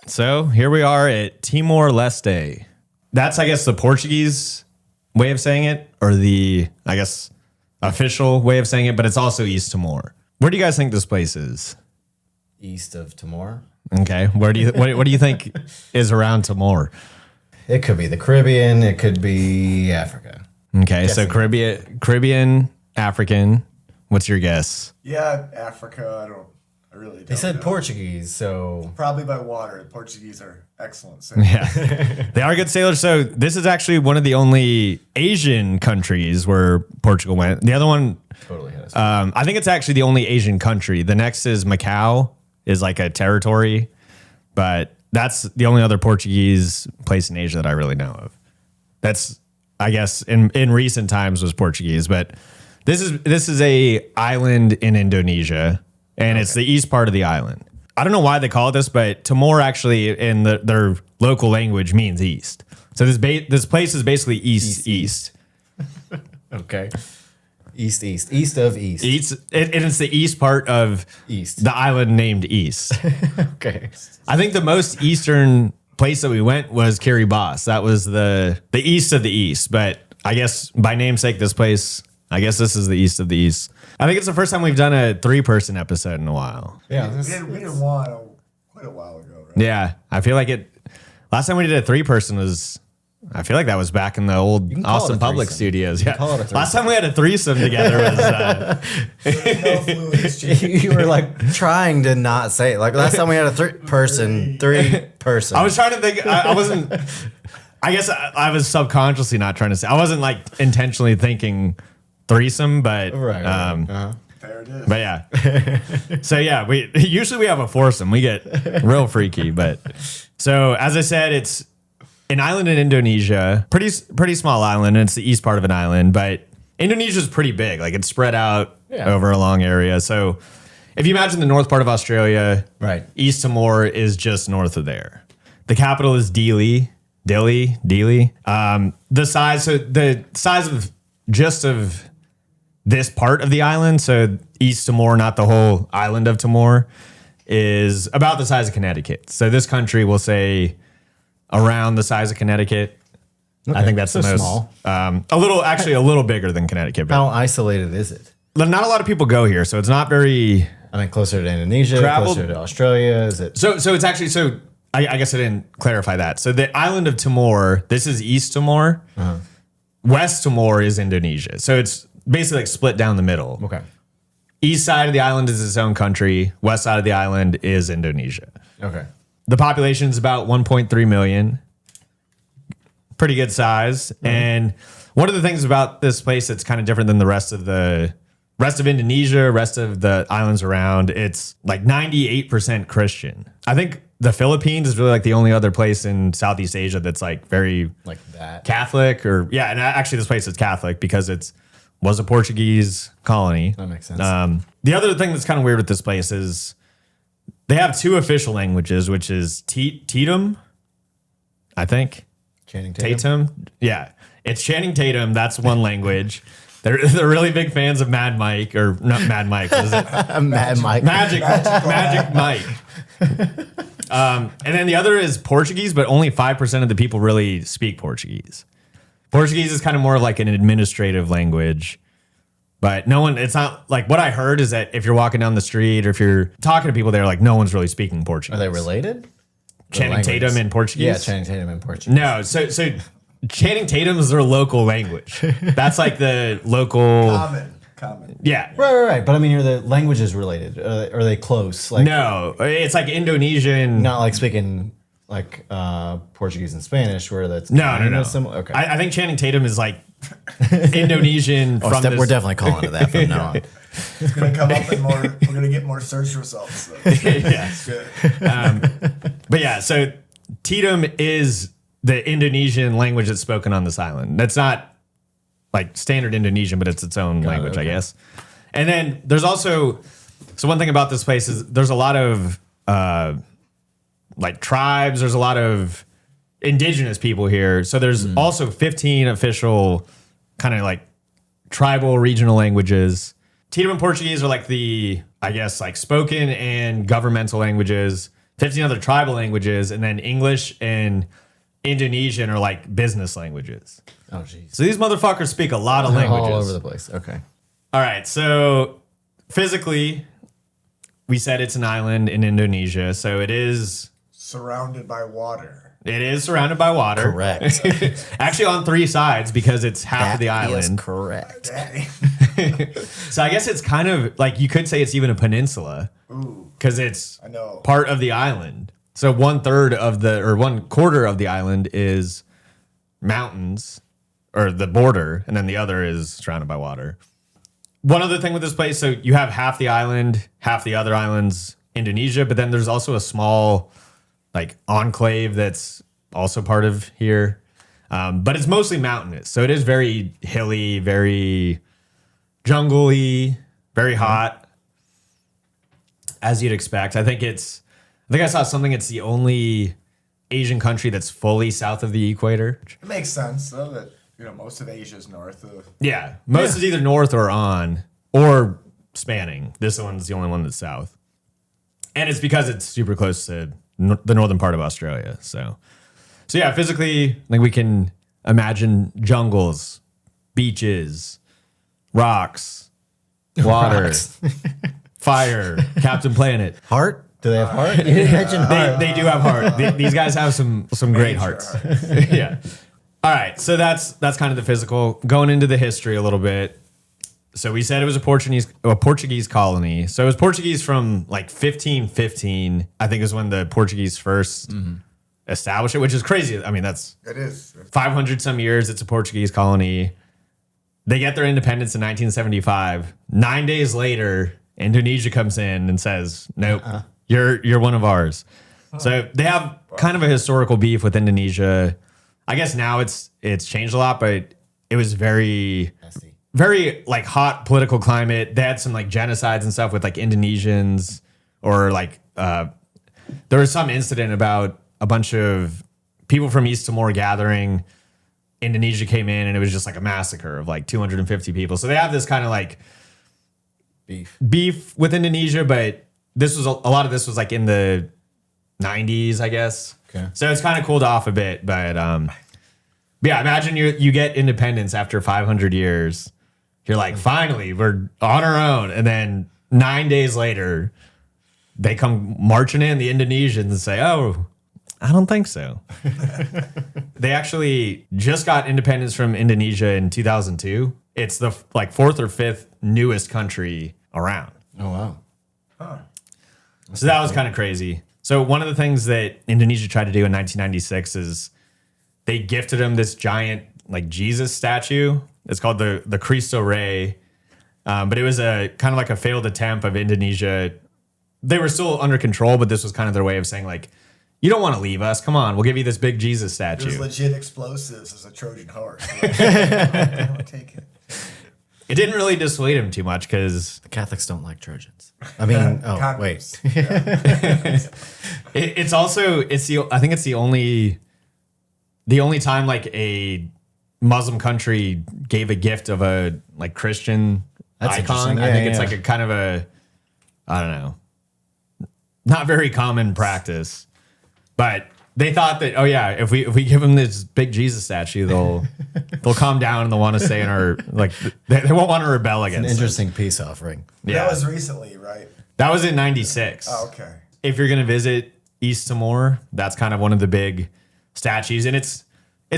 So here we are at Timor-Leste. That's, I guess, the Portuguese way of saying it, or the, I guess, official way of saying it, but it's also East Timor. Where do you guys think this place is? East of Timor. Okay. Where do you what do you think is around Timor? It could be the Caribbean. It could be Africa. Okay, so Caribbean, African. What's your guess? Yeah, Africa. I really don't. They said know. Portuguese, so Probably by water. The Portuguese are excellent. So. Yeah, they are good sailors. So this is actually one of the only Asian countries where Portugal went. The other one, totally hit us. I think it's actually the only Asian country. The next is Macau, is like a territory, but that's the only other Portuguese place in Asia that I really know of. That's, I guess, in recent times was Portuguese, but this is a island in Indonesia, and it's the east part of the island. I don't know why they call it this, but Timor actually in their local language means east. So this place is basically east. Okay. East of East. And it's the east part of East. the island named East. Okay. I think the most eastern place that we went was Kiribati. That was the east of the east. But I guess by namesake, this place, I guess this is the east of the east. I think it's the first time we've done a 3-person episode in a while. Yeah. We did one quite a while ago, right? Yeah. I feel like last time we did a 3-person was, I feel like that was back in the old Austin Public Studios. Yeah. Last time we had a threesome together was. No fluid exchange. You were like trying to not say it. Like last time we had a three-person. I was trying to think. I wasn't. I guess I was subconsciously not trying to say. I wasn't like intentionally thinking threesome, but Right. There it is. But yeah. So yeah, we usually have a foursome. We get real freaky, but so as I said, it's an island in Indonesia, pretty small island, and it's the east part of an island, but Indonesia is pretty big. Like it's spread out over a long area. So if you imagine the north part of Australia, Right. East Timor is just north of there. The capital is Dili. The size of this part of the island, so East Timor, not the whole island of Timor, is about the size of Connecticut. So this country will say around the size of Connecticut. Okay, I think that's so the most small. a little bigger than Connecticut. But How isolated is it? not a lot of people go here, so it's not very. I mean, closer to Indonesia, Traveled- closer to Australia. Is it? So it's actually I guess I didn't clarify that. So the island of Timor, this is East Timor. West Timor is Indonesia. So it's basically like split down the middle. Okay. East side of the island is its own country. West side of the island is Indonesia. Okay. The population is about 1.3 million. Pretty good size. And one of the things about this place that's kind of different than the rest of Indonesia, rest of the islands around, it's like 98% Christian. I think the Philippines is really like the only other place in Southeast Asia that's like very Like that. Catholic and actually this place is Catholic because was a Portuguese colony. That makes sense. The other thing that's kind of weird with this place is they have 2 official languages, which is Tatum, I think. Channing Tatum. Tatum. Yeah. It's Channing Tatum. That's one language. They're really big fans of Mad Mike, or not Mad Mike. What is it? Mad Mike. Magic Mike. And then the other is Portuguese, but only 5% of the people really speak Portuguese. Portuguese is kind of more of like an administrative language, but it's not like what I heard is that if you're walking down the street or if you're talking to people there, like no one's really speaking Portuguese. Are they related? Channing Tatum in Portuguese? Yeah, Channing Tatum in Portuguese. No, so Channing Tatum is their local language. That's like the local. Common. Yeah. Right. But I mean, are the languages related? Are they close? Like No, it's like Indonesian. not like speaking like Portuguese and Spanish, where that's No. Similar. Okay. I think Channing Tatum is like Indonesian from this. We're definitely calling it that from now on. It's gonna come up in more. We're gonna get more search results. So. Yeah. Good. But yeah, so Tatum is the Indonesian language that's spoken on this island. That's not like standard Indonesian, but it's its own language, I guess. And then there's also, so one thing about this place is there's a lot of like tribes. There's a lot of indigenous people here. So there's also 15 official kind of like tribal regional languages. Tatum and Portuguese are like the, I guess, like spoken and governmental languages. 15 other tribal languages, and then English and Indonesian are like business languages. Oh, jeez. So these motherfuckers speak a lot of languages. All over the place. Okay. All right, so physically, we said it's an island in Indonesia, so it is Surrounded by water. It is surrounded by water. Correct. Actually, on 3 sides because it's half of the That is island. correct. Daddy. So I guess it's kind of like you could say it's even a peninsula Ooh, because it's I know. part of the island. So 1/3 of the or 1/4 of the island is mountains or the border, and then the other is surrounded by water. One other thing with this place, so you have half the island, half the other islands, Indonesia, but then there's also a small like enclave that's also part of here. But it's mostly mountainous. So it is very hilly, very jungly, very hot, as you'd expect. I think I saw something, it's the only Asian country that's fully south of the equator. It makes sense though that most of Asia is north of. Yeah. Most is either north or on or spanning. This one's the only one that's south. And it's because it's super close to the northern part of Australia. So yeah, physically, like we can imagine jungles, beaches, rocks, water, fire, Captain Planet. Heart? Do they have heart? You didn't mention heart. They do have heart. These guys have some great hearts. Yeah. All right. So that's kind of the physical. Going into the history a little bit. So we said it was a Portuguese colony. So it was Portuguese from like 1515. I think is when the Portuguese first established it, which is crazy. I mean, it is 500 some years. It's a Portuguese colony. They get their independence in 1975. 9 days later, Indonesia comes in and says, "Nope, you're one of ours." So they have kind of a historical beef with Indonesia. I guess now it's changed a lot, but it was very like hot political climate. They had some like genocides and stuff with like Indonesians, or like there was some incident about a bunch of people from East Timor gathering. Indonesia came in and it was just like a massacre of like 250 people. So they have this kind of like beef with Indonesia, but this was a lot of this was like in the 90s, I guess. Okay. So it's kind of cooled off a bit, but yeah, imagine you get independence after 500 years. You're like, finally, we're on our own. And then 9 days later, they come marching in, the Indonesians, and say, "Oh, I don't think so." They actually just got independence from Indonesia in 2002. It's the like 4th or 5th newest country around. Oh, wow. Huh. So that was kind of crazy. So one of the things that Indonesia tried to do in 1996 is they gifted him this giant like Jesus statue. It's called the Cristo Rey. But it was a kind of like a failed attempt of Indonesia. They were still under control, but this was kind of their way of saying like, "You don't want to leave us. Come on, we'll give you this big Jesus statue." There's legit explosives as a Trojan horse. I'll take it. It didn't really dissuade him too much because The Catholics don't like Trojans. I mean, Condoms. wait. I think it's the only time like a Muslim country gave a gift of a like Christian That's icon. interesting. I Yeah, think it's yeah. like a kind of I don't know, not very common practice. But they thought that, oh yeah, if we give them this big Jesus statue, they'll calm down and they'll want to stay in our like they won't want to rebel An against us. interesting peace offering. Yeah, That was recently, right? that was in '96. Oh, okay. If you're gonna visit East Timor, that's kind of one of the big statues, and it's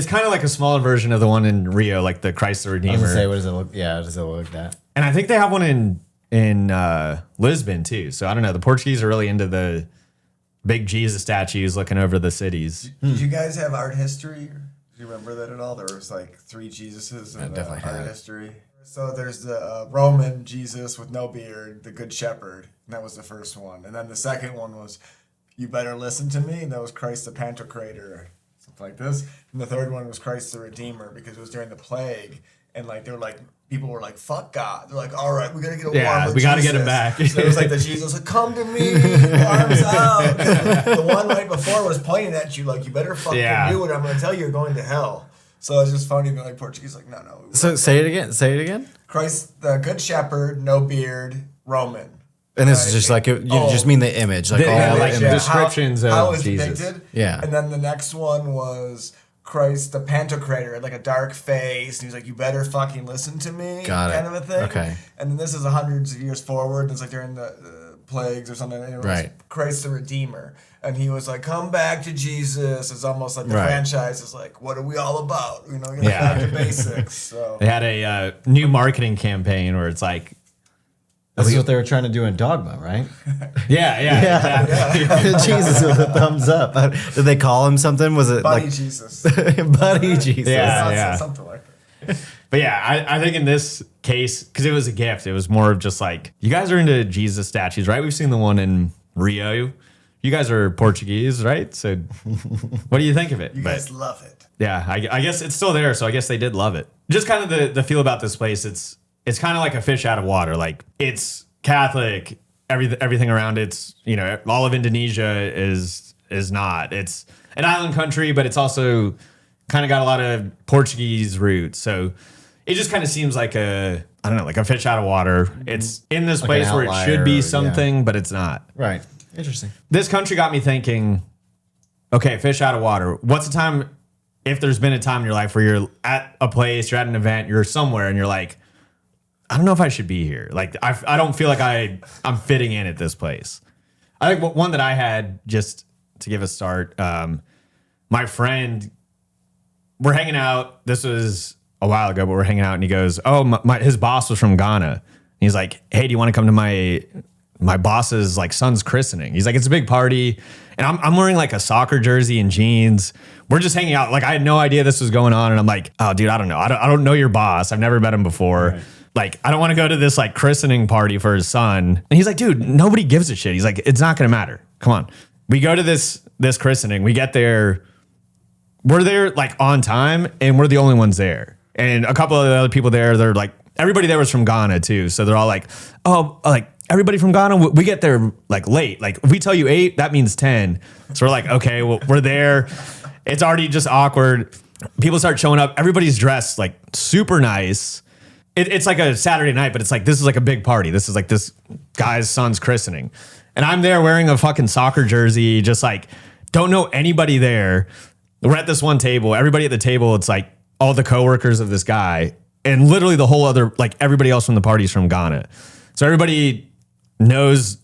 kind of like a smaller version of the one in Rio, like the Christ the I was Redeemer. gonna say, what does it look? Yeah, does it look like that? And I think they have one in Lisbon too. So I don't know. The Portuguese are really into the big Jesus statues looking over the cities. Did you guys have art history? Do you remember that at all? There was like 3 Jesuses in definitely art had. history. So there's the Roman Jesus with no beard, the Good Shepherd. And that was the first one. And then the second one was, "You Better Listen to Me." And that was Christ the Pantocrator, something like this. And the third one was Christ the Redeemer, because it was during the plague. And like they were like, people were like, "Fuck God." They're like, "All right, we gotta get a war with we got to get Jesus." him back. So it was like the Jesus like, "Come to me, arms out." The one right before was pointing at you like, "You better fucking do it. I'm gonna tell you you're going to hell." So it's just funny being like Portuguese, like, no. So say it again. Say it again. Christ, the Good Shepherd, no beard, Roman. And this is just like, you just mean the image. Like all like the image. descriptions how of it's Jesus. depicted. Yeah. And then the next one was Christ the Pantocrator, had like a dark face, and he's like, "You better fucking listen to me," Got it. kind of a thing. Okay. And then this is hundreds of years forward. And it's like during the plagues or something. And it was Right. Christ the Redeemer, and he was like, "Come back to Jesus." It's almost like the Right. franchise is like, "What are we all about?" You know, get back to basics. So They had a new marketing campaign where it's like, This is what they were trying to do in Dogma, right? yeah. Jesus with a thumbs up. Did they call him something? Was it Buddy like Jesus, Buddy Jesus? Yeah. something like that. But yeah, I think in this case, because it was a gift, it was more of just like, you guys are into Jesus statues, right? We've seen the one in Rio. You guys are Portuguese, right? So what do you think of it? You guys love it. Yeah, I guess it's still there, so I guess they did love it. Just kind of the feel about this place, it's kind of like a fish out of water. Like, it's Catholic, everything around it's, you know, all of Indonesia is not. It's an island country, but it's also kind of got a lot of Portuguese roots. So it just kind of seems like I don't know, like a fish out of water. It's in this Like place an where it should outlier, be something, but it's not. Right. Interesting. This country got me thinking, okay, fish out of water. What's the time, if there's been a time in your life where you're at a place, you're at an event, you're somewhere, and you're like, I don't know if I should be here. Like, I don't feel like I'm fitting in at this place. I think one that I had, just to give a start, my friend, we're hanging out. This was a while ago, but we're hanging out, and he goes, oh, his boss was from Ghana. He's like, hey, do you want to come to my boss's like son's christening? He's like, it's a big party. And I'm wearing like a soccer jersey and jeans. We're just hanging out. Like, I had no idea this was going on. And I'm like, oh, dude, I don't know. I don't know your boss. I've never met him before. Right. Like, I don't want to go to this like christening party for his son. And he's like, dude, nobody gives a shit. He's like, it's not going to matter. Come on. We go to this christening. We get there. We're there like on time, and we're the only ones there. And a couple of the other people there, they're like, everybody there was from Ghana too. So they're all like, oh, like, everybody from Ghana, we get there like late. Like, if we tell you 8, that means 10. So we're like, okay, well, we're there. It's already just awkward. People start showing up. Everybody's dressed like super nice. It's like a Saturday night, but it's like, this is like a big party. This is like this guy's son's christening. And I'm there wearing a fucking soccer jersey, just like, don't know anybody there. We're at this one table. Everybody at the table, it's like all the coworkers of this guy. And literally the whole other, like everybody else from the party's from Ghana. So everybody knows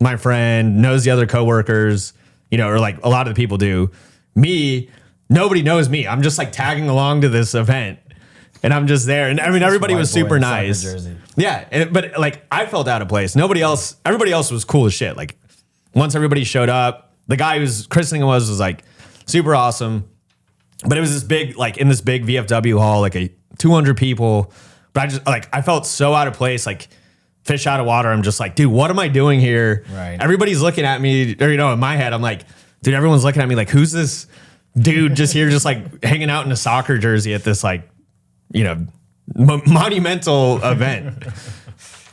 my friend, knows the other coworkers, you know, or like a lot of the people do. Me, nobody knows me. I'm just like tagging along to this event, and I'm just there. And I mean, everybody was super nice. Yeah, but like, I felt out of place. Everybody else was cool as shit. Like, once everybody showed up, the guy whose christening was like super awesome. But it was this big, like in this big VFW hall, like a 200 people. But I felt so out of place, like fish out of water. I'm just like, dude, what am I doing here? Right. Everybody's looking at me, or, you know, in my head, I'm like, dude, everyone's looking at me like, who's this dude just here, just like hanging out in a soccer jersey at this, like, you know, monumental event.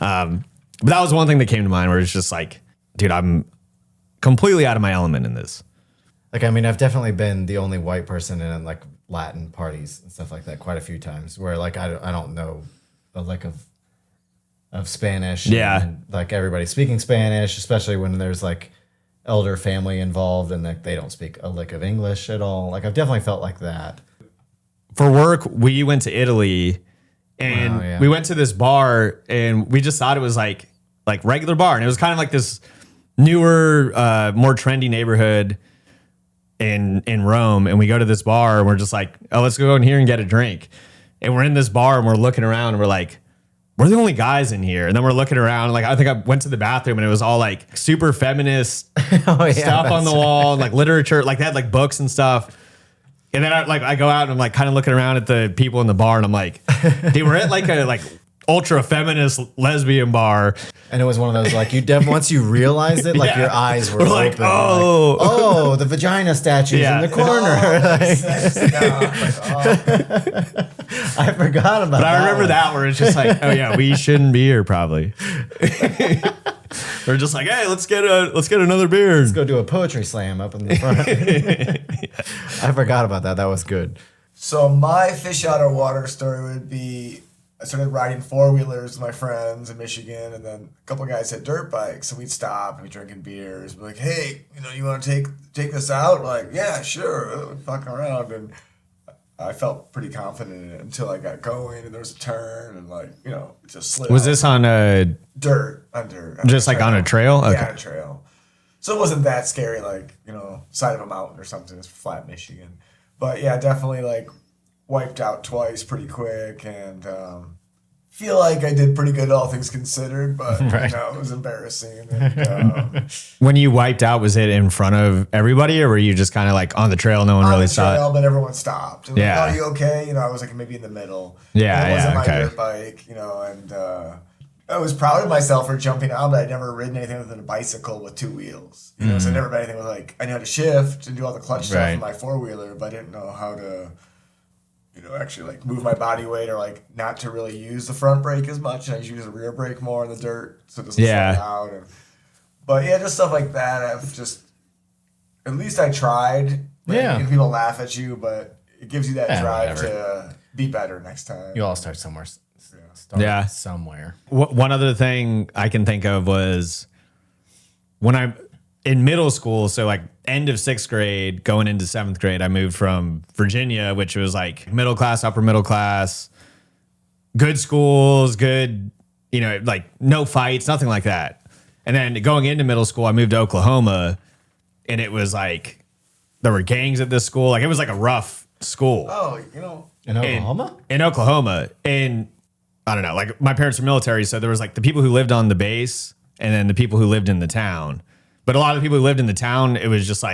But that was one thing that came to mind, where it's just like, dude, I'm completely out of my element in this. Like, I mean, I've definitely been the only white person in like Latin parties and stuff like that quite a few times, where like I don't know a lick of Spanish. Yeah. And, like, everybody speaking Spanish, especially when there's like elder family involved and like they don't speak a lick of English at all. Like, I've definitely felt like that. For work, we went to Italy, and we went to this bar, and we just thought it was like regular bar. And it was kind of like this newer, more trendy neighborhood in Rome. And we go to this bar, and we're just like, oh, let's go in here and get a drink. And we're in this bar, and we're looking around, and we're like, we're the only guys in here. And then we're looking around, like, I think I went to the bathroom, and it was all like super feminist stuff on the wall, and like literature, like they had like books and stuff. And then I go out, and I'm like kind of looking around at the people in the bar, and I'm like, dude, we're at like a like ultra feminist lesbian bar. And it was one of those, like, once you realized it, like, your eyes were like, open. oh. Like, oh, the vagina statues in the corner. I forgot about that. But I remember that where it's just like, oh yeah, we shouldn't be here probably. We're just like, hey, let's get another beer. Let's go do a poetry slam up in the front. I forgot about that. That was good. So my fish out of water story would be I started riding 4-wheelers with my friends in Michigan, and then a couple of guys had dirt bikes, so we'd stop and we'd drinking beers. We'd be like, hey, you want to take this out? We're like, yeah, sure. We're fucking around, and I felt pretty confident in it until I got going, and there was a turn, and it just slid. Was out. this on a Dirt under just like on a trail? Okay. Yeah, on a trail. So it wasn't that scary, side of a mountain or something. It's flat Michigan, but yeah, definitely wiped out twice pretty quick, and feel like I did pretty good, all things considered, but Right. it was embarrassing. And, When you wiped out, was it in front of everybody, or were you just kind of on the trail? No one really saw it. But everyone stopped. And Yeah. are you okay? I was maybe in the middle. Yeah, and it wasn't yeah, my okay. dirt bike, and I was proud of myself for jumping out, but I'd never ridden anything other than a bicycle with 2 wheels. So I never did anything with I knew how to shift and do all the clutch stuff Right. in my 4-wheeler, but I didn't know how to, actually move my body weight or not to really use the front brake as much. And I use the rear brake more in the dirt so it doesn't Yeah. slow out. But yeah, just stuff like that. At least I tried. Yeah. People laugh at you, but it gives you that drive whatever. to be better next time. You all start somewhere. Start Yeah. somewhere. One other thing I can think of was when I'm in middle school, so end of 6th grade, going into 7th grade, I moved from Virginia, which was middle class, upper middle class, good schools, good, no fights, nothing like that. And then going into middle school, I moved to Oklahoma, and it was there were gangs at this school. It was a rough school. Oh, In Oklahoma? In Oklahoma. And I don't know, my parents are military, so there was the people who lived on the base and then the people who lived in the town. But a lot of the people who lived in the town, it was just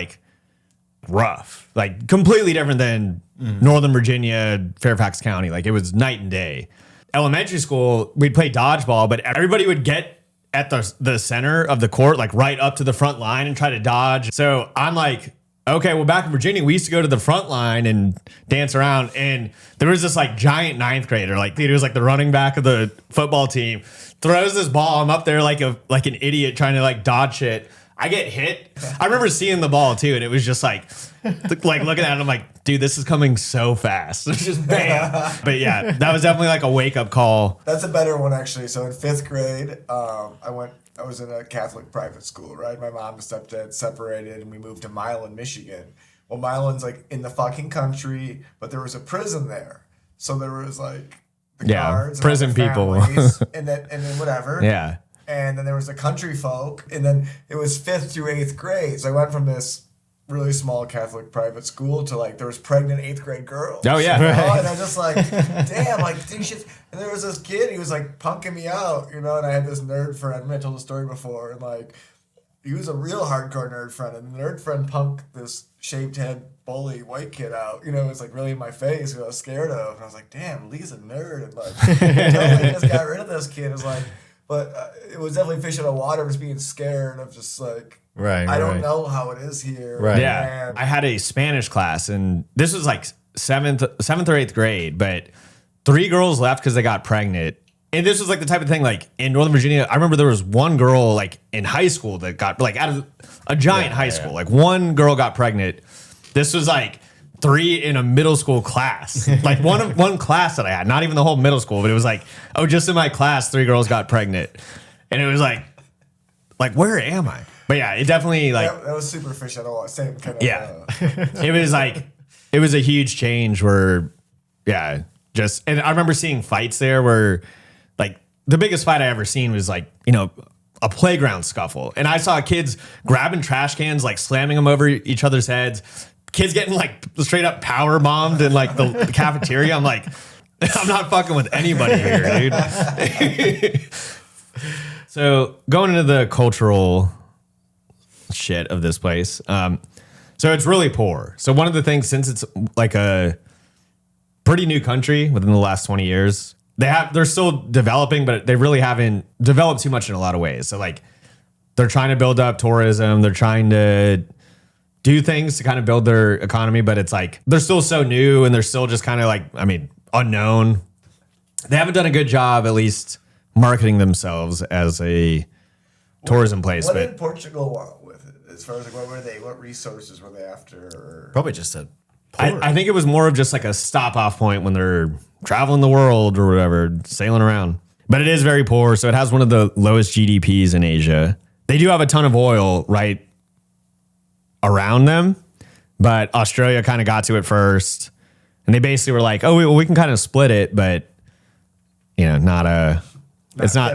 rough, completely different than Northern Virginia, Fairfax County. It was night and day. Elementary school, we'd play dodgeball, but everybody would get at the center of the court, right up to the front line and try to dodge. So I'm okay, well, back in Virginia, we used to go to the front line and dance around. And there was this giant 9th grader, he was the running back of the football team, throws this ball. I'm up there like an idiot trying to dodge it. I get hit. I remember seeing the ball too, and it was just looking at it. I'm like, dude, this is coming so fast. It's just bam. But yeah, that was definitely a wake up call. That's a better one, actually. So in 5th grade, I was in a Catholic private school, right? My mom and stepdad separated, and we moved to Milan, Michigan. Well, Milan's in the fucking country, but there was a prison there. So there was the guards, and prison all the people. families, and then whatever. Yeah. And then there was the country folk, and then it was 5th through 8th grade. So I went from this really small Catholic private school to there was pregnant 8th grade girls. Oh, yeah. And I was just damn, these shit. And there was this kid, he was punking me out, and I had this nerd friend. I told the story before, and he was a real hardcore nerd friend, and the nerd friend punked this shaved head bully white kid out. It was really in my face, who I was scared of. And I was like, damn, Lee's a nerd. And totally just got rid of this kid. But it was definitely fish out of water, just being scared of just Right. I don't know how it is here. Right. Yeah. And I had a Spanish class, and this was 7th or 8th grade, but 3 girls left because they got pregnant. And this was the type of thing in Northern Virginia. I remember there was one girl in high school that got out of a giant high school. One girl got pregnant. This was 3 in a middle school class. one class that I had, not even the whole middle school, but it was just in my class, 3 girls got pregnant. And it was where am I? But yeah, it definitely that was super fish out of water. Same kind of. yeah. It was a huge change where, yeah, and I remember seeing fights there where the biggest fight I ever seen was a playground scuffle. And I saw kids grabbing trash cans, slamming them over each other's heads. Kids getting straight up power bombed in the cafeteria. I'm I'm not fucking with anybody here, dude. So going into the cultural shit of this place. So it's really poor. So one of the things, since it's a pretty new country within the last 20 years, they're still developing, but they really haven't developed too much in a lot of ways. So they're trying to build up tourism. They're trying to do things to kind of build their economy, but it's they're still so new, and they're still just kind of unknown. They haven't done a good job, at least, marketing themselves as a tourism place. What but did Portugal want with it? As far as what resources were they after? Or? Probably just a I think it was more of just like a stop off point when they're traveling the world or whatever, sailing around. But it is very poor. So it has one of the lowest GDPs in Asia. They do have a ton of oil right around them, but Australia kind of got to it first. And they basically were like, oh, we can kind of split it, but it's not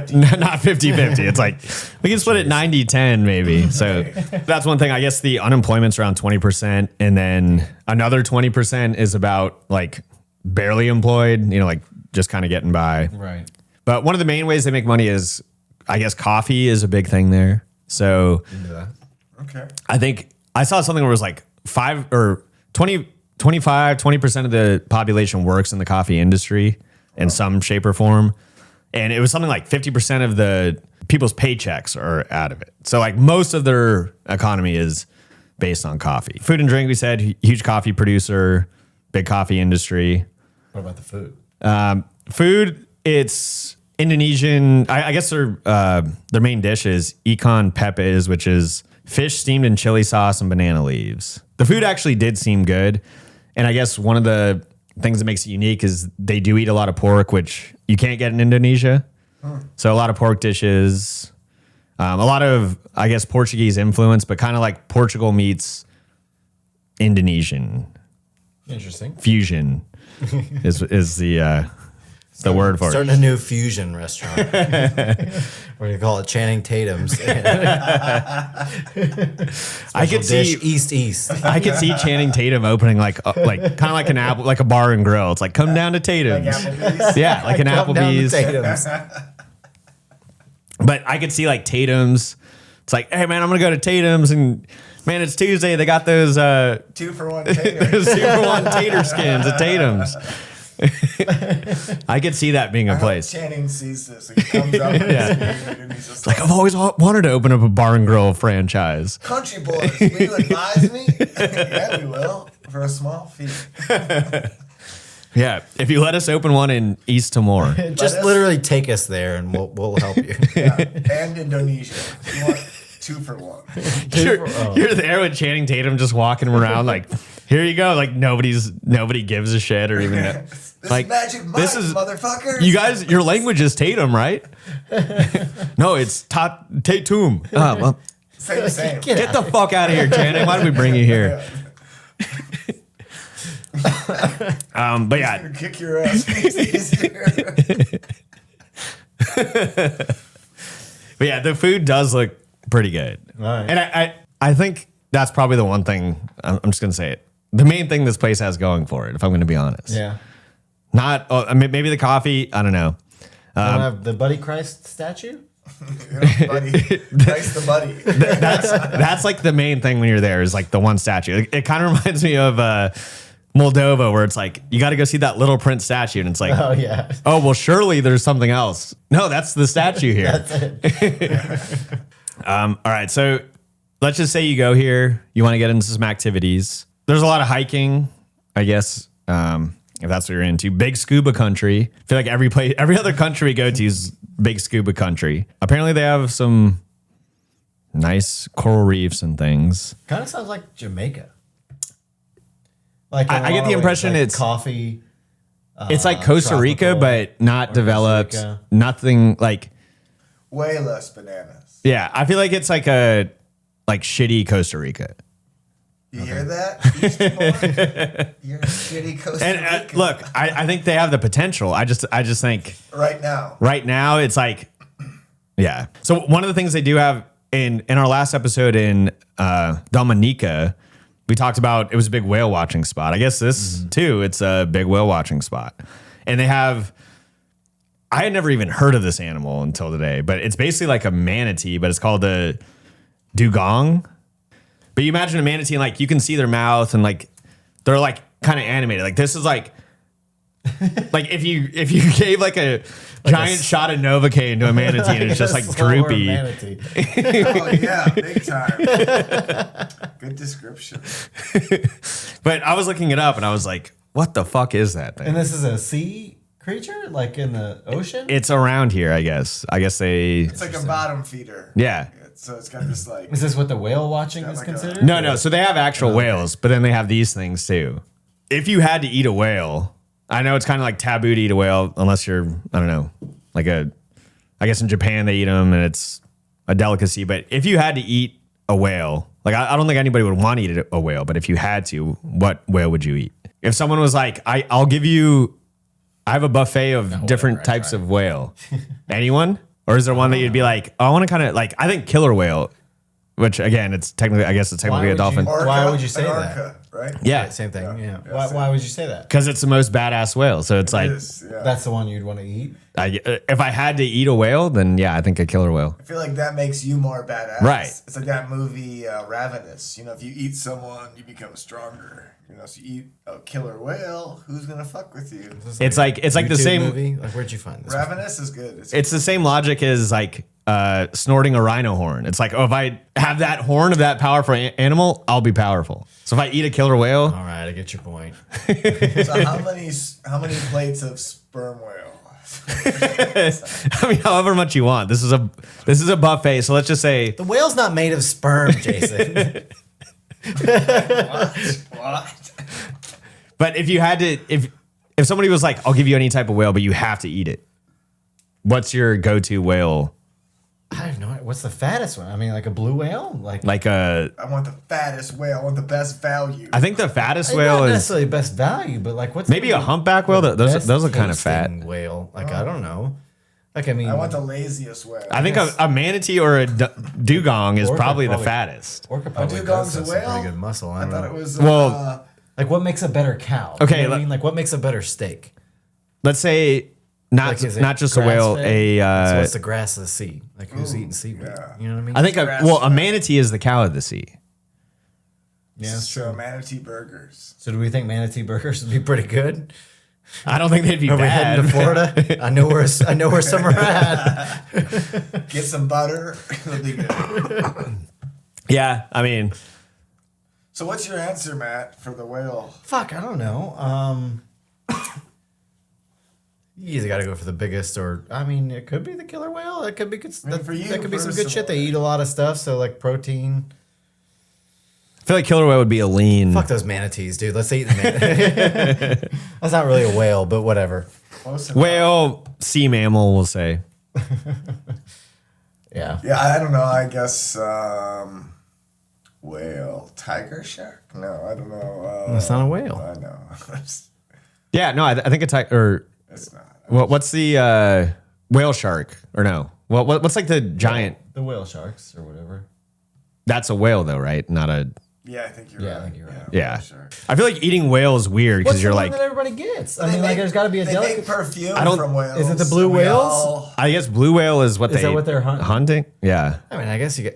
50-50. It's like we can split it 90-10 maybe. So that's one thing. I guess the unemployment's around 20%. And then another 20% is about like barely employed, like just kind of getting by. Right. But one of the main ways they make money is, I guess, coffee is a big thing there. So Okay. I think I saw something where it was like 20% of the population works in the coffee industry in some shape or form. And it was something like 50% of the people's paychecks are out of it. So like most of their economy is based on coffee. Food and drink, we said, huge coffee producer, big coffee industry. What about the food? Food, it's Indonesian. I guess their main dish is ikan pepes, which is fish steamed in chili sauce and banana leaves. The food actually did seem good. And I guess one of the things that makes it unique is they do eat a lot of pork, which you can't get in Indonesia. So a lot of pork dishes, a lot of, I guess, Portuguese influence, but kind of like Portugal meets Indonesian Interesting. fusion is the word for it. Starting a new fusion restaurant. We're gonna call it Channing Tatum's. I could see East. I could see Channing Tatum opening like kind of like an apple, like a bar and grill. It's like come down to Tatum's. Like Applebee's? Yeah, like an Come down to Applebee's. Tatum's. But I could see like Tatum's. It's like, hey man, I'm gonna go to Tatum's and man, it's Tuesday. They got those 2-for-1 tater. those 2-for-1 tater skins at Tatum's. I could see that being a place. Channing sees this. He comes up and he's just Like I've always wanted to open up a bar and grill franchise. CountryBoyz, will you advise me? Yeah, we will. For a small fee. Yeah, if you let us open one in East Timor. Just literally take us there, and we'll help you. Yeah. And Indonesia. You want 2-for-1. You're there with Channing Tatum just walking around like, here you go. Like nobody gives a shit or even This like is magic Mike, this is motherfucker. you guys. Your language is Tatum, right? No, it's Tatum. Oh, well, Same. get the fuck out of here, Channing. Why did we bring you here? But yeah, Gonna kick your ass. Easier. but yeah, the food does look pretty good, Right. and I think that's probably the one thing. I'm just gonna say it. The main thing this place has going for it, if I'm going to be honest. Yeah. Not maybe the coffee. I don't know. Don't have the Buddy Christ statue? Buddy. Christ the buddy. That's like the main thing when you're there is like the one statue. It kind of reminds me of Moldova, where it's like you got to go see that Little Prince statue, and it's like, Oh, yeah. oh well, surely there's something else. No, that's the statue here. That's it. All right, so let's just say you go here, you want to get into some activities. There's a lot of hiking, I guess, if that's what you're into. Big scuba country. I feel like every other country we go to is big scuba country. Apparently they have some nice coral reefs and things. Kind of sounds like Jamaica. Like I get the impression like it's coffee. It's like Costa Rica, tropical, but not developed. Rica. Nothing like. Way less bananas. Yeah, I feel like it's like a shitty Costa Rica. You hear that? East Timor? You're a shitty Costa And Rican. look, I think they have the potential. I just think Right now. right now it's like, yeah. So one of the things they do have in our last episode in Dominica, we talked about it was a big whale watching spot. I guess this too, it's a big whale watching spot, and they have. I had never even heard of this animal until today, but it's basically like a manatee, but it's called a dugong. But you imagine a manatee and like you can see their mouth and like they're like kind of animated. Like this is like if you gave like a giant shot of Novocaine to a manatee and it's just like Slower droopy. manatee. Oh, yeah. Big time. Good description. But I was looking it up and I was like, what the fuck is that thing? And this is a sea creature, like in the ocean? It's around here, I guess. I guess they. It's like a bottom feeder. Yeah. So it's got this like. Is this what the whale watching is like a- considered? No. So they have actual whales, but then they have these things too. if you had to eat a whale, I know it's kind of like taboo to eat a whale unless you're, I don't know, I guess in Japan they eat them and it's a delicacy. But if you had to eat a whale, like I don't think anybody would want to eat a whale, but if you had to, what whale would you eat? If someone was like, I'll give you, I have a buffet of different types of whale. Anyone? Or is there one that you'd be like, oh, I want to kind of like, I think killer whale, which again, I guess it's technically a dolphin. Why would you say that? Orca, right? Yeah. Same thing. Yeah. Yeah, Why would you say that? Because it's the most badass whale. So it's like, That's the one you'd want to eat. if I had to eat a whale, then yeah, I think a killer whale. I feel like that makes you more badass. Right. It's like that movie Ravenous. You know, if you eat someone, you become stronger. You know, so you eat a killer whale, who's gonna fuck with you? It's like the YouTube same movie. Like, where'd you find this? Ravenous is good. It's the same logic as like snorting a rhino horn. It's like, oh, if I have that horn of that powerful animal, I'll be powerful. So if I eat a killer whale, All right, I get your point. So how many plates of sperm whale? I mean, however much you want. This is a buffet. So let's just say The whale's not made of sperm, Jason. What? But if you had to, if somebody was like, I'll give you any type of whale, but you have to eat it. What's your go-to whale? I don't know. What's the fattest one? I mean, like a blue whale? Like a, I want the fattest whale. I want the best value. I think the fattest Not whale is necessarily best value, but like what's maybe a humpback whale. Those are kind of fat. tasting whale? Like I don't know. Like I mean, I want the laziest whale. I think a manatee or a dugong is Orca probably the probably- fattest. orca probably dugong's does a have some whale? pretty good muscle. I I don't thought know. it was. Well, Like what makes a better cow? Okay, You know what I mean, like what makes a better steak? Let's say not Like, is it not just a whale. grass-fed? So A what's the grass of the sea? Like who's eating seaweed? yeah. You know what I mean? I think a manatee is the cow of the sea. yeah, that's so true. manatee burgers. So do we think manatee burgers would be pretty good? I don't think they'd be Are we bad. heading to Florida? I know where some are at. Get some butter. It'll be good. Yeah, I mean, So what's your answer, Matt, for the whale? Fuck, I don't know. You either got to go for the biggest, or I mean, it could be the killer whale. It could be good. I mean, for you that could be some good shit. They personally. eat a lot of stuff, so like protein. I feel like killer whale would be a lean. Fuck those manatees, dude. Let's eat the manatee. That's not really a whale, but whatever. Close enough. Whale, sea mammal, we'll say. Yeah. Yeah, I don't know. I guess whale, tiger shark. No, I don't know. That's not a whale. I know. Yeah, no, I think It's not. what's the whale shark or no? What's like the giant? The whale sharks or whatever. That's a whale though, right? Not a. Yeah, I think you're Yeah, right. I think you're right. Yeah, whale shark. I feel like eating whale is weird because What's you're the like. one that everybody gets? I They mean, like make- there's got to be a They delicate. make perfume I don't- from whales. Is it the blue and we whales? all- I guess blue whale is what Is they that what they're hunting? hunting. Yeah, I mean, I guess you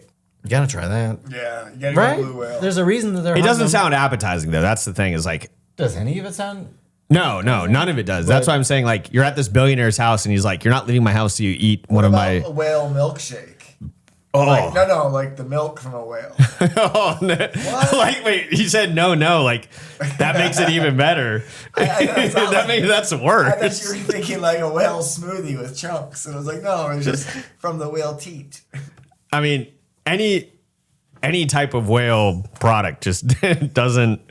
gotta try that, Yeah, you gotta right? go blue whale. There's a reason that they're. it doesn't hunting them. sound appetizing though. That's the thing. Is like. Does any of it sound? No, none of it does. That's why I'm saying like you're at this billionaire's house and he's like, you're not leaving my house till you eat one What of about my. a whale milkshake? Oh, Like, no, like the milk from a whale. oh no. Like wait, he said no. Like that makes it even better. I know, it's not like- That's I thought worse. you were thinking like a whale smoothie with chunks, and I was like, no, it's just from the whale teat. I mean, any type of whale product just doesn't.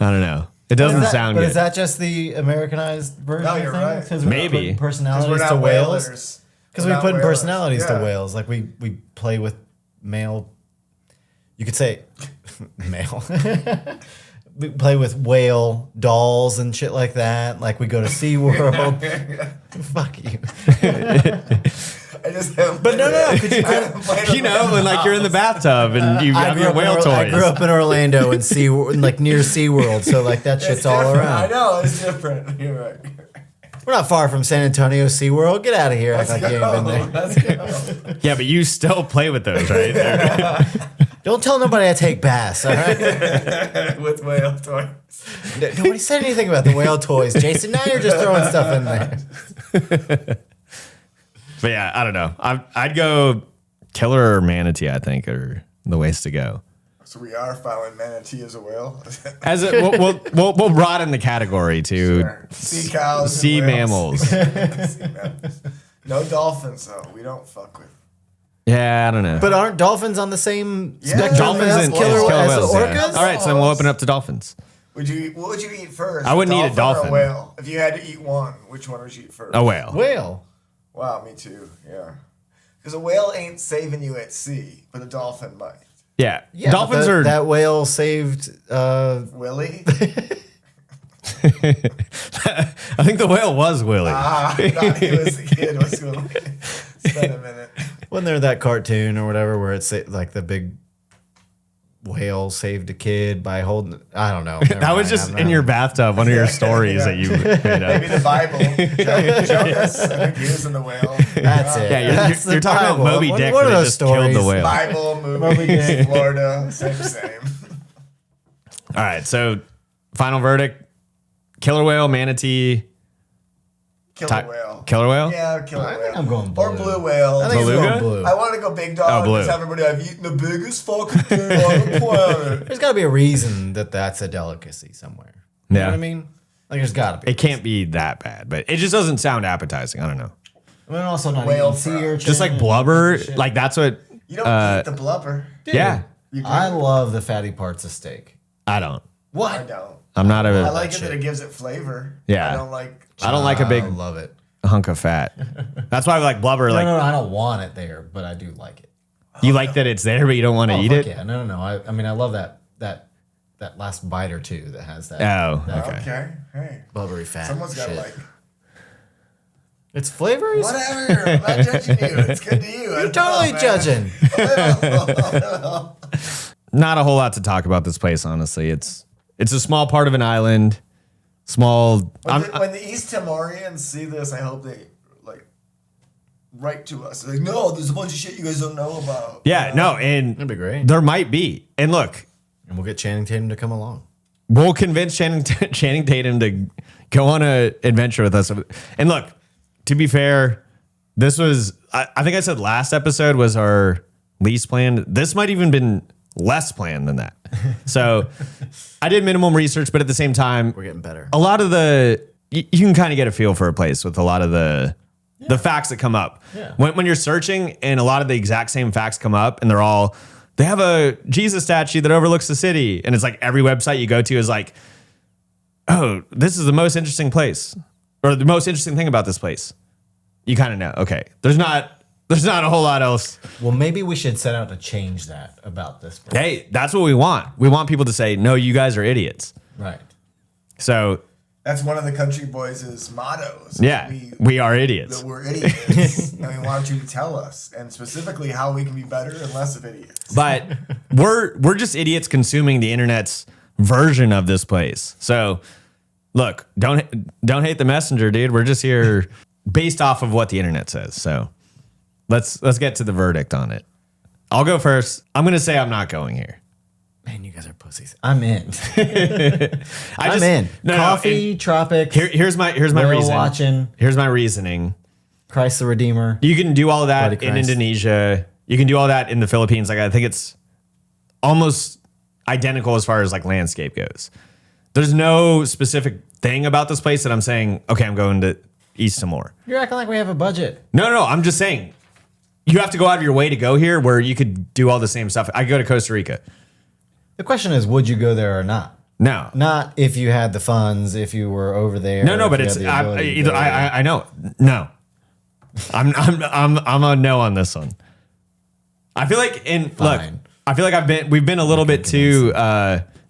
I don't know. It doesn't sound But good. is that just the Americanized version? No, of you're things? right. 'Cause we're Maybe. putting 'Cause personalities we're to not whales. whalers. Because We're we not put whalers. personalities to Yeah. whales. Like we play with male. You could say male. We play with whale dolls and shit like that. Like we go to SeaWorld. Fuck you. I just haven't But no, played could you it. I haven't played it You know, when like you're in the bathtub and you I have grew, your up in whale I toys. grew up in Orlando and like near SeaWorld, so like that It's shit's all different. around. I know it's different. You're right. We're not far from San Antonio SeaWorld. Get out of here. Act Let's like you ain't been there. Let's go. Yeah, but you still play with those, right? Don't tell nobody I take baths, all right? With whale toys. Nobody said anything about the whale toys, Jason. Now you're just throwing stuff in there. But yeah, I don't know. I'd go killer or manatee. I think are the ways to go. So we are filing manatee as a whale. As a, we'll broaden the category to Sure. Sea cows. and sea whales. mammals. Sea mammals. No dolphins though. We don't fuck with. Yeah, I don't know. But aren't dolphins on the same Yeah. spectrum dolphins as and killer killer as whales. orcas? Yeah. All right, so then we'll open up to dolphins. What would you eat first? I wouldn't eat a dolphin. Or a whale? If you had to eat one, which one would you eat first? A whale. Whale. Wow, me too. Yeah, because a whale ain't saving you at sea, but a dolphin might. Yeah. Yeah, Dolphins but are. that whale saved. Willie. I think the whale was Willie. I thought he was a kid. Was Willie? It's been a minute. Wasn't there that cartoon or whatever where it's like the big whale saved a kid by holding? I don't know. That was just in your bathtub, one of your stories that you made Maybe up. the Bible. Jonas, I think he was in the whale. That's it. Yeah, That's you're the talking about Bible. Moby Dick, What but are it those just killed the stories? whale. Bible Moby movie, Dick. Florida, same. All right, so final verdict: killer whale, manatee, Killer whale. killer whale. Yeah, killer I whale. think I'm going blue. Or blue whale. I think Beluga? it's going blue. I want to go big dog. blue. Just have everybody. I've eaten the biggest fucking thing on the planet. There's got to be a reason that's a delicacy somewhere. You know Yeah. what I mean? Like, there's got to be. It can't be that bad, but it just doesn't sound appetizing. I don't know. I mean, also not Whale eating sea fry. urchin Just like and blubber, shit. like that's what. You don't eat the blubber. Dude, Yeah, You do. I love the fatty parts of steak. I don't. I What? don't. I'm not a. I like it that it gives it flavor. Yeah. I don't like. I don't like a big I love it. hunk of fat. That's why I like blubber. Like no, I don't want it there, but I do like it. you like that it's there, but you don't want to eat fuck it. Yeah, no. I mean, I love that last bite or two that has that. Oh, that okay. Okay. Hey. Blubbery fat. Someone's got to shit. like. It's flavors. Whatever. I'm not judging you. It's good to you. You're totally judging. Not a whole lot to talk about this place, honestly. It's a small part of an island. Small. When the East Timorians see this, I hope they like write to us. Like, no, there's a bunch of shit you guys don't know about. Yeah, no, and That'd be great. there might be. And look, And we'll get Channing Tatum to come along. we'll convince Channing Tatum to go on an adventure with us. And look, to be fair, this was, I think I said last episode was our least planned. This might even been less planned than that. So I did minimum research, but at the same time, We're getting better. a lot of you can kind of get a feel for a place with a lot of the facts that come up. Yeah. When you're searching and a lot of the exact same facts come up and they have a Jesus statue that overlooks the city. And it's like every website you go to is like, oh, this is the most interesting place or the most interesting thing about this place. You kind of know, okay, there's not a whole lot else. Well, maybe we should set out to change that about this place. Hey, that's what we want. We want people to say, no, you guys are idiots. Right. So That's one of the CountryBoyz' mottos. yeah, we are idiots. That we're idiots. And we want you to tell us, and specifically how we can be better and less of idiots. But we're just idiots consuming the internet's version of this place. So look, don't hate the messenger, dude. We're just here based off of what the internet says. So let's get to the verdict on it. I'll go first. I'm gonna say I'm not going here. Man, you guys are pussies. I'm in. I'm in. Coffee, tropics. Here's my whale reason. watching. Here's my reasoning. Christ the Redeemer. You can do all of that Bloody in Christ. Indonesia. You can do all that in the Philippines. Like I think it's almost identical as far as like landscape goes. There's no specific thing about this place that I'm saying, okay, I'm going to East Timor. You're acting like we have a budget. No. I'm just saying you have to go out of your way to go here where you could do all the same stuff. I could go to Costa Rica. The question is, would you go there or not? No. Not if you had the funds, if you were over there. No, if but you it's had the ability to either go there. I know. No. I'm a no on this one. I feel like Fine. I feel like we've been a little bit too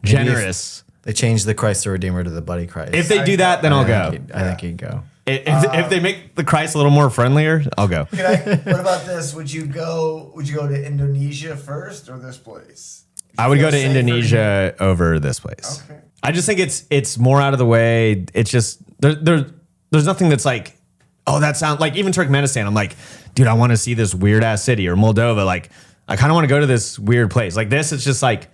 generous. They changed the Christ the Redeemer to the Buddy Christ. If they do that, then I'll go. I think he'd go. If they make the Christ a little more friendlier, I'll go. What about this? Would you go to Indonesia first or this place? I would go to safer Indonesia over this place. Okay. I just think it's more out of the way. It's just there's nothing that's like, oh, that sounds like even Turkmenistan. I'm like, dude, I want to see this weird ass city, or Moldova. Like, I kind of want to go to this weird place. Like this, it's just like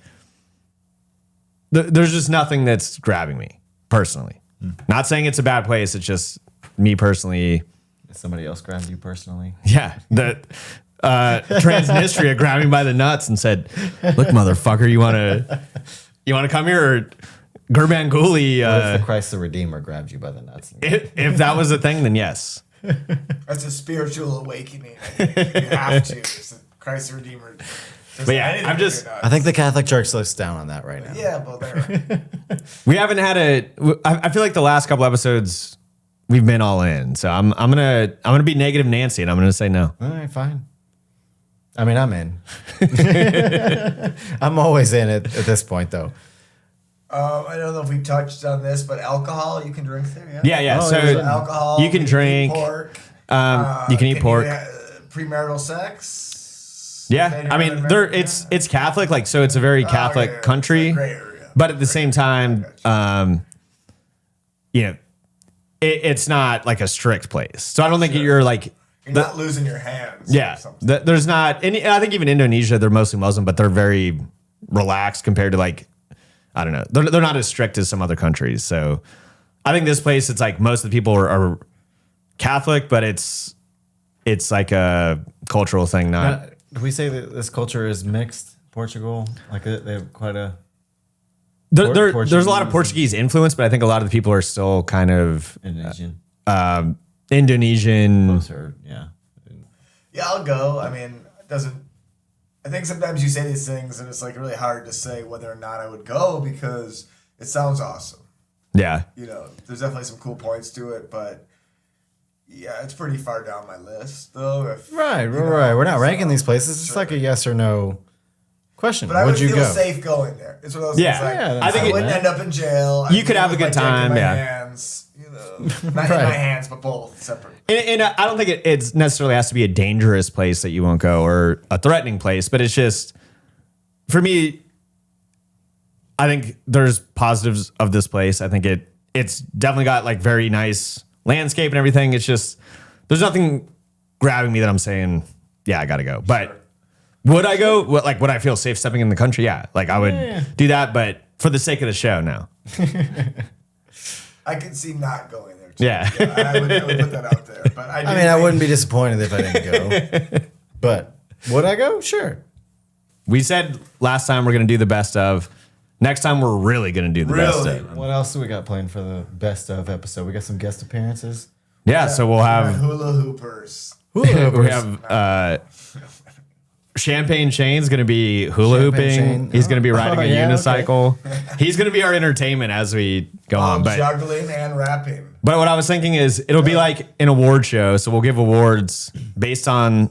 there's just nothing that's grabbing me personally. Not saying it's a bad place. It's just me personally. Somebody else grabbed you personally. Yeah, the Transnistria grabbed me by the nuts and said, "Look, motherfucker, you want to come here?" Or Gurbanguly. What if the Christ the Redeemer grabbed you by the nuts? If that was a thing, then yes. That's a spiritual awakening. You have to. It's a Christ the Redeemer. Just But yeah, anything I'm if just- you're nuts. I think the Catholic Church looks down on that right now. Yeah, but there. We haven't had I feel like the last couple episodes we've been all in. So I'm gonna be negative Nancy and I'm gonna say no. All right, fine. I mean, I'm in. I'm always in at this point, though. I don't know if we touched on this, but alcohol you can drink there. Yeah. Oh, So yeah. alcohol. you can drink. Eat pork. You can eat pork. Premarital sex. Yeah, I mean, it's Catholic, like so. It's a very Catholic yeah, country, it's a gray area. but at the same time, it's not like a strict place. So I don't think you're like You're not losing your hands. yeah. Or something. There's not any. I think even Indonesia, they're mostly Muslim, but they're very relaxed compared to like I don't know. They're not as strict as some other countries. So I think this place, it's like most of the people are Catholic, but it's like a cultural thing, not. Do we say that this culture is mixed? Portugal, like they have quite a. There's a lot of Portuguese influence, but I think a lot of the people are still kind of Indonesian. Indonesian. Closer, yeah. Yeah, I'll go. I mean, it doesn't. I think sometimes you say these things and it's like really hard to say whether or not I would go because it sounds awesome. Yeah. You know, there's definitely some cool points to it, but yeah, it's pretty far down my list though. Right. We're not ranking these places. It's like a yes or no question. But I would Would you feel go? safe going there. It's one of those Yeah. things like Yeah, I that's wouldn't fine. end up in jail. You could have a good time, My yeah. hands, you know, not in Right. my hands, but both separate. And I don't think it's necessarily has to be a dangerous place that you won't go or a threatening place, but it's just, for me, I think there's positives of this place. I think it's definitely got like very nice landscape and everything. It's just, there's nothing grabbing me that I'm saying, yeah, I got to go. But would I go? Like, would I feel safe stepping in the country? Yeah. Like I would do that, but for the sake of the show, no. I could see not going there. Too. Yeah. I would put that out there. But I I mean, I wouldn't be disappointed if I didn't go. But would I go? Sure. We said last time we're going to do the best of. Next time we're really going to do the best Really? of. What else do we got planned for the best of episode? We got some guest appearances. Yeah, so we'll have hula hoopers. we have Champagne Shane's going to be hula hooping. Shane. He's going to be riding a yeah, unicycle. He's going to be our entertainment as we go on. But Juggling and rapping. what I was thinking is it'll be like an award show. So we'll give awards based on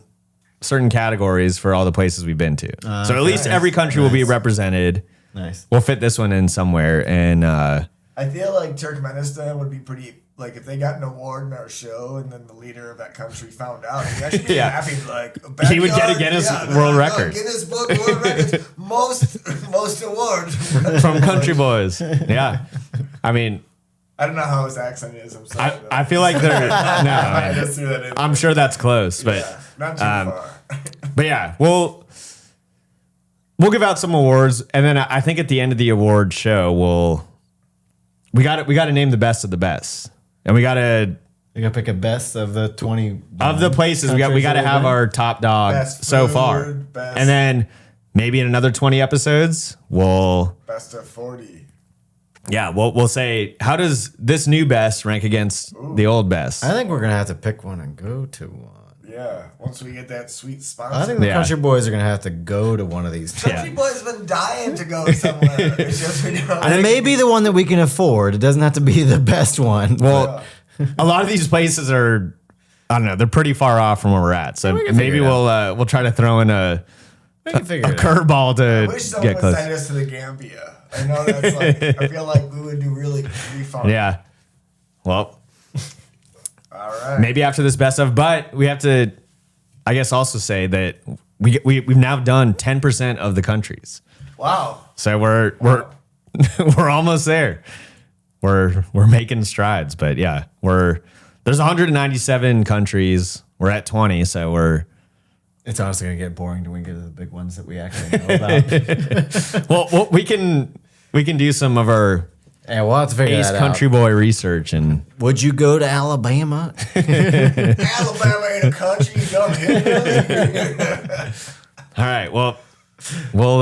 certain categories for all the places we've been to. So at least every country will be represented. Nice. We'll fit this one in somewhere. And I feel like Turkmenistan would be pretty. Like if they got an award in our show and then the leader of that country found out, he'd actually be Yeah. happy. Like He would get a Guinness World Record. Guinness Book World Records, most awards. from CountryBoyz. Yeah. I mean, I don't know how his accent is. I'm sorry. I feel like they're, no, I man. just threw that in. I'm sure that's close, but. Yeah, not too far. But yeah, we'll give out some awards, and then I think at the end of the award show, we got to name the best of the best, and we got to pick a best of the 20 of the places we got to have our top dog Best so food, far, best- and then maybe in another 20 episodes we'll Best of 40. we'll say how does this new best rank against the old best? I think we're going to have to pick one and go to one. Yeah, once we get that sweet sponsor. I think the Yeah. Country Boys are going to have to go to one of these. Country Boy's been dying to go somewhere. It's just we don't. And it may be the one that we can afford. It doesn't have to be the best one. Well, a lot of these places are, I don't know, they're pretty far off from where we're at. So we can maybe figure it we'll try to throw in a we can figure it out. curveball I wish to someone get would close. send us to the Gambia. I know that's like. I feel like we would do really fun. Yeah. Well, All right. maybe after this best of, but we have to, I guess, also say that we've now done 10% of the countries. Wow. So we're we're almost there. We're making strides, but yeah, there's 197 countries. We're at 20, so It's honestly going to get boring when we get to the big ones that we actually know about. well we can do some of our Yeah, we'll have to figure Ace that Country out. Boy research and Would you go to Alabama? Alabama ain't a country. You dumb hillbilly. all right, well, we'll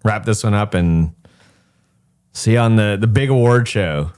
wrap this one up and see you on the big award show.